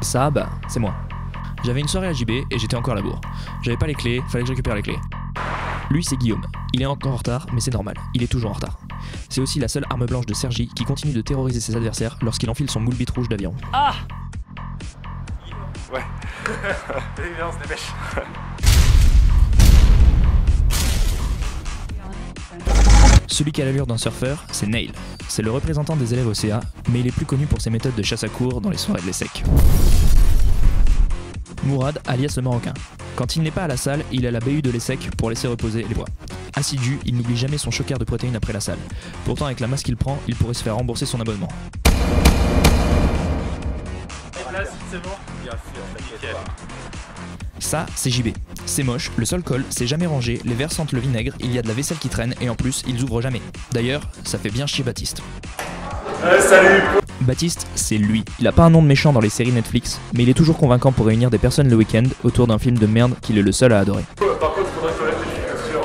Ça, bah, c'est moi. J'avais une soirée à JB et j'étais encore à la bourre. J'avais pas les clés, fallait que je récupère les clés. Lui, c'est Guillaume. Il est encore en retard, mais c'est normal, il est toujours en retard. C'est aussi la seule arme blanche de Sergi qui continue de terroriser ses adversaires lorsqu'il enfile son moule bite rouge d'aviron. Ah! Ouais. Allez, viens, on se dépêche. Celui qui a l'allure d'un surfeur, c'est Neil. C'est le représentant des élèves au CA, mais il est plus connu pour ses méthodes de chasse à courre dans les soirées de l'ESSEC. Mourad, alias le Marocain. Quand il n'est pas à la salle, il est à la BU de l'ESSEC pour laisser reposer les bras. Assidu, il n'oublie jamais son shaker de protéines après la salle. Pourtant, avec la masse qu'il prend, il pourrait se faire rembourser son abonnement. C'est bon. Ça, c'est JB. C'est moche, le sol colle, c'est jamais rangé, les verres sentent le vinaigre, il y a de la vaisselle qui traîne et en plus, ils ouvrent jamais. D'ailleurs, ça fait bien chier Baptiste. Salut. Baptiste, c'est lui. Il a pas un nom de méchant dans les séries Netflix, mais il est toujours convaincant pour réunir des personnes le week-end autour d'un film de merde qu'il est le seul à adorer. Par contre, faudrait que tu bien sûr.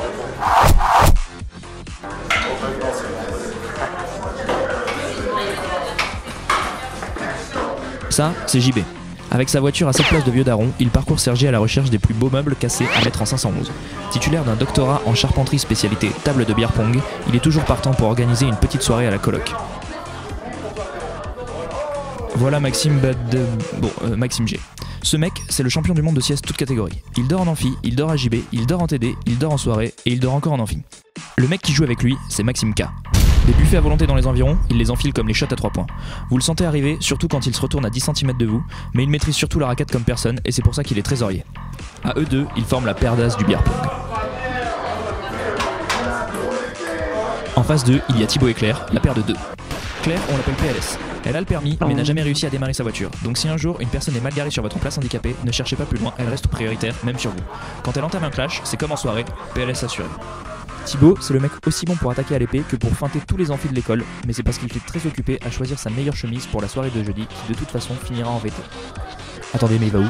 Ça, c'est JB. Avec sa voiture à 7 places de vieux daron, il parcourt Sergi à la recherche des plus beaux meubles cassés à mettre en 511. Titulaire d'un doctorat en charpenterie spécialité table de bière pong, il est toujours partant pour organiser une petite soirée à la coloc. Voilà Maxime Maxime G. Ce mec, c'est le champion du monde de sieste toute catégorie. Il dort en amphi, il dort à JB, il dort en TD, il dort en soirée et il dort encore en amphi. Le mec qui joue avec lui, c'est Maxime K. Des buffets à volonté dans les environs, il les enfile comme les shots à 3 points. Vous le sentez arriver, surtout quand il se retourne à 10 cm de vous, mais il maîtrise surtout la raquette comme personne et c'est pour ça qu'il est trésorier. À eux deux, ils forment la paire d'as du beer pong. En face d'eux, il y a Thibaut et Claire, la paire de deux. Claire, on l'appelle PLS. Elle a le permis, mais n'a jamais réussi à démarrer sa voiture. Donc si un jour, une personne est mal garée sur votre place handicapée, ne cherchez pas plus loin, elle reste prioritaire, même sur vous. Quand elle entame un clash, c'est comme en soirée, PLS assuré. Thibaut, c'est le mec aussi bon pour attaquer à l'épée que pour feinter tous les amphis de l'école, mais c'est parce qu'il est très occupé à choisir sa meilleure chemise pour la soirée de jeudi, qui de toute façon finira en VT. Attendez, mais il va où ?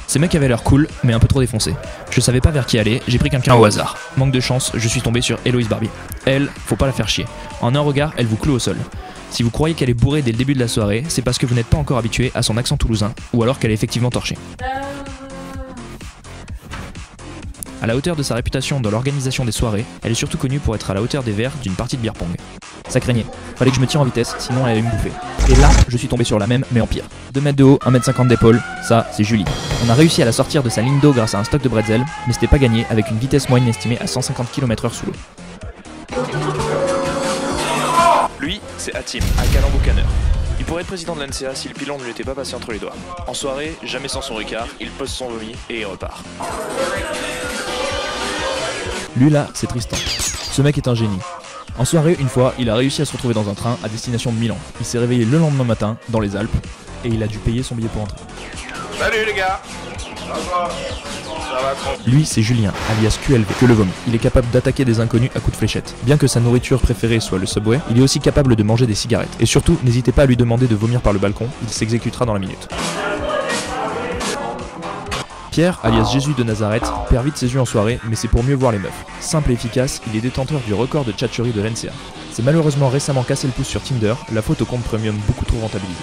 Ces mecs avaient l'air cool, mais un peu trop défoncés. Je savais pas vers qui aller, j'ai pris quelqu'un au hasard. Manque de chance, je suis tombé sur Héloïse Barbier. Elle, faut pas la faire chier. En un regard, elle vous cloue au sol. Si vous croyez qu'elle est bourrée dès le début de la soirée, c'est parce que vous n'êtes pas encore habitué à son accent toulousain, ou alors qu'elle est effectivement torchée. À la hauteur de sa réputation dans l'organisation des soirées, elle est surtout connue pour être à la hauteur des verres d'une partie de beer pong. Ça craignait, fallait que je me tire en vitesse, sinon elle allait me bouffer. Et là, je suis tombé sur la même, mais en pire. 2 mètres de haut, 1,50 m d'épaule, ça, c'est Julie. On a réussi à la sortir de sa ligne d'eau grâce à un stock de bretzel, mais c'était pas gagné avec une vitesse moyenne estimée à 150 km/h sous l'eau. Lui, c'est Hatim, un calembocaneur. Il pourrait être président de l'NCA si le pilon ne lui était pas passé entre les doigts. En soirée, jamais sans son ricard, il pose son vomi et il repart. Lui là, c'est Tristan. Ce mec est un génie. En soirée, une fois, il a réussi à se retrouver dans un train à destination de Milan. Il s'est réveillé le lendemain matin, dans les Alpes, et il a dû payer son billet pour entrer. Salut les gars. Ça va tranquille. Lui, c'est Julien, alias QLV, que le vomi. Il est capable d'attaquer des inconnus à coups de fléchette. Bien que sa nourriture préférée soit le Subway, il est aussi capable de manger des cigarettes. Et surtout, n'hésitez pas à lui demander de vomir par le balcon, il s'exécutera dans la minute. Pierre, alias Jésus de Nazareth, perd vite ses yeux en soirée, mais c'est pour mieux voir les meufs. Simple et efficace, il est détenteur du record de tchatcherie de l'NCA. C'est malheureusement récemment cassé le pouce sur Tinder, la faute au compte premium beaucoup trop rentabilisé.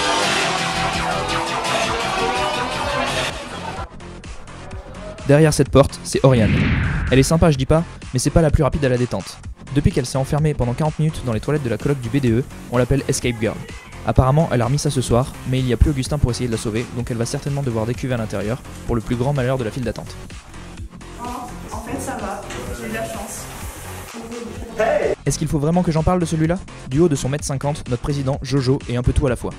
Derrière cette porte, c'est Oriane. Elle est sympa, je dis pas, mais c'est pas la plus rapide à la détente. Depuis qu'elle s'est enfermée pendant 40 minutes dans les toilettes de la coloc du BDE, on l'appelle Escape Girl. Apparemment, elle a remis ça ce soir, mais il n'y a plus Augustin pour essayer de la sauver, donc elle va certainement devoir décuver à l'intérieur, pour le plus grand malheur de la file d'attente. En fait, ça va, j'ai de la chance. Est-ce qu'il faut vraiment que j'en parle de celui-là ? Du haut de son 1,50 m, notre président, Jojo, est un peu tout à la fois.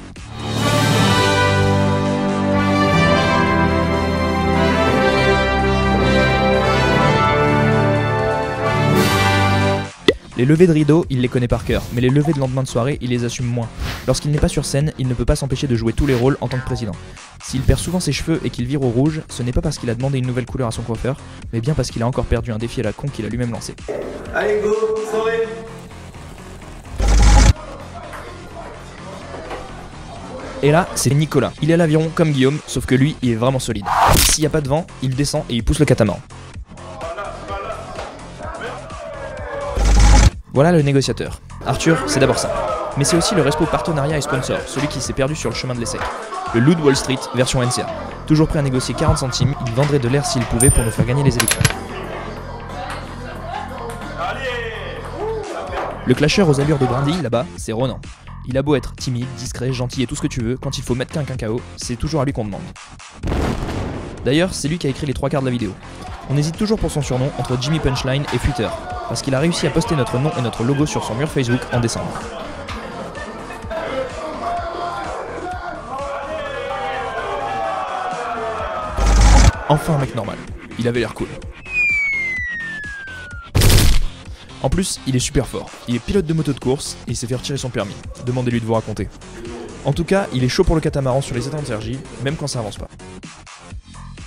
Les levées de rideau, il les connaît par cœur, mais les levées de lendemain de soirée, il les assume moins. Lorsqu'il n'est pas sur scène, il ne peut pas s'empêcher de jouer tous les rôles en tant que président. S'il perd souvent ses cheveux et qu'il vire au rouge, ce n'est pas parce qu'il a demandé une nouvelle couleur à son coiffeur, mais bien parce qu'il a encore perdu un défi à la con qu'il a lui-même lancé. Allez go, soirée. Et là, c'est Nicolas. Il est à l'aviron comme Guillaume, sauf que lui, il est vraiment solide. S'il n'y a pas de vent, il descend et il pousse le catamaran. Voilà le négociateur. Arthur, c'est d'abord ça. Mais c'est aussi le respo partenariat et sponsor, celui qui s'est perdu sur le chemin de l'ESSEC. Le loup de Wall Street, version NCA. Toujours prêt à négocier 40 centimes, il vendrait de l'air s'il pouvait pour nous faire gagner les élections. Le clasher aux allures de brindille, là-bas, c'est Ronan. Il a beau être timide, discret, gentil et tout ce que tu veux, quand il faut mettre quelqu'un KO, c'est toujours à lui qu'on demande. D'ailleurs, c'est lui qui a écrit les 3 quarts de la vidéo. On hésite toujours pour son surnom entre Jimmy Punchline et Twitter, parce qu'il a réussi à poster notre nom et notre logo sur son mur Facebook en décembre. Enfin un mec normal. Il avait l'air cool. En plus, il est super fort. Il est pilote de moto de course et il s'est fait retirer son permis. Demandez-lui de vous raconter. En tout cas, il est chaud pour le catamaran sur les étangs de Cergy, même quand ça avance pas.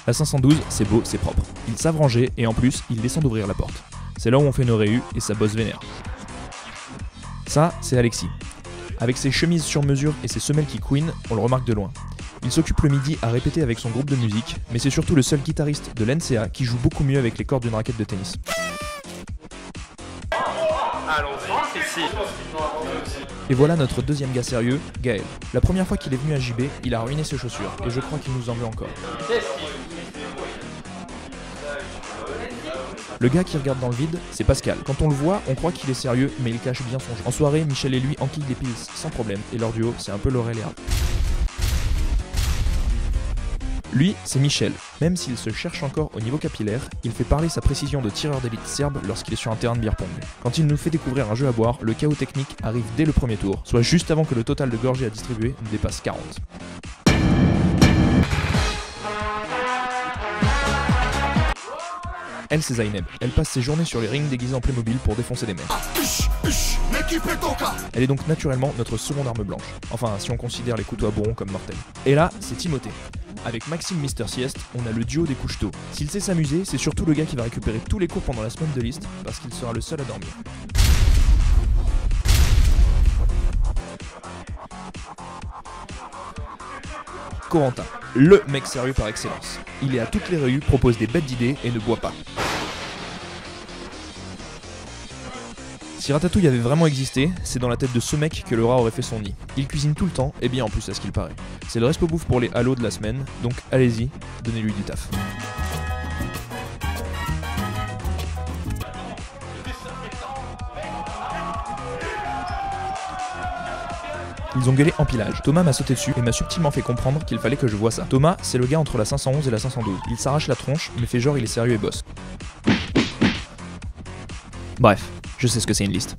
La 512, c'est beau, c'est propre. Ils savent ranger et en plus, ils descendent d'ouvrir la porte. C'est là où on fait nos réus et ça bosse vénère. Ça, c'est Alexis. Avec ses chemises sur mesure et ses semelles qui couinent, on le remarque de loin. Il s'occupe le midi à répéter avec son groupe de musique, mais c'est surtout le seul guitariste de l'NCA qui joue beaucoup mieux avec les cordes d'une raquette de tennis. Allons-y, ici. Et voilà notre deuxième gars sérieux, Gaël. La première fois qu'il est venu à JB, il a ruiné ses chaussures, et je crois qu'il nous en veut encore. Le gars qui regarde dans le vide, c'est Pascal. Quand on le voit, on croit qu'il est sérieux, mais il cache bien son jeu. En soirée, Michel et lui enquillent des piles sans problème, et leur duo, c'est un peu Laurel et Hardy. Lui, c'est Michel. Même s'il se cherche encore au niveau capillaire, il fait parler sa précision de tireur d'élite serbe lorsqu'il est sur un terrain de beer pong. Quand il nous fait découvrir un jeu à boire, le chaos technique arrive dès le premier tour, soit juste avant que le total de gorgées à distribuer ne dépasse 40. Elle, c'est Zaineb. Elle passe ses journées sur les rings déguisés en Playmobil pour défoncer des mecs. Elle est donc naturellement notre seconde arme blanche. Enfin, si on considère les couteaux à bourron comme mortels. Et là, c'est Timothée. Avec Maxime Mister Sieste, on a le duo des couches-tôt. S'il sait s'amuser, c'est surtout le gars qui va récupérer tous les cours pendant la semaine de liste, parce qu'il sera le seul à dormir. Corentin, le mec sérieux par excellence. Il est à toutes les réus, propose des bêtes d'idées et ne boit pas. Si Ratatouille avait vraiment existé, c'est dans la tête de ce mec que le rat aurait fait son nid. Il cuisine tout le temps, et bien en plus à ce qu'il paraît. C'est le respo bouffe pour les halos de la semaine, donc allez-y, donnez-lui du taf. Ils ont gueulé empilage. Thomas m'a sauté dessus et m'a subtilement fait comprendre qu'il fallait que je voie ça. Thomas, c'est le gars entre la 511 et la 512. Il s'arrache la tronche, mais fait genre il est sérieux et bosse. Bref, je sais ce que c'est une liste.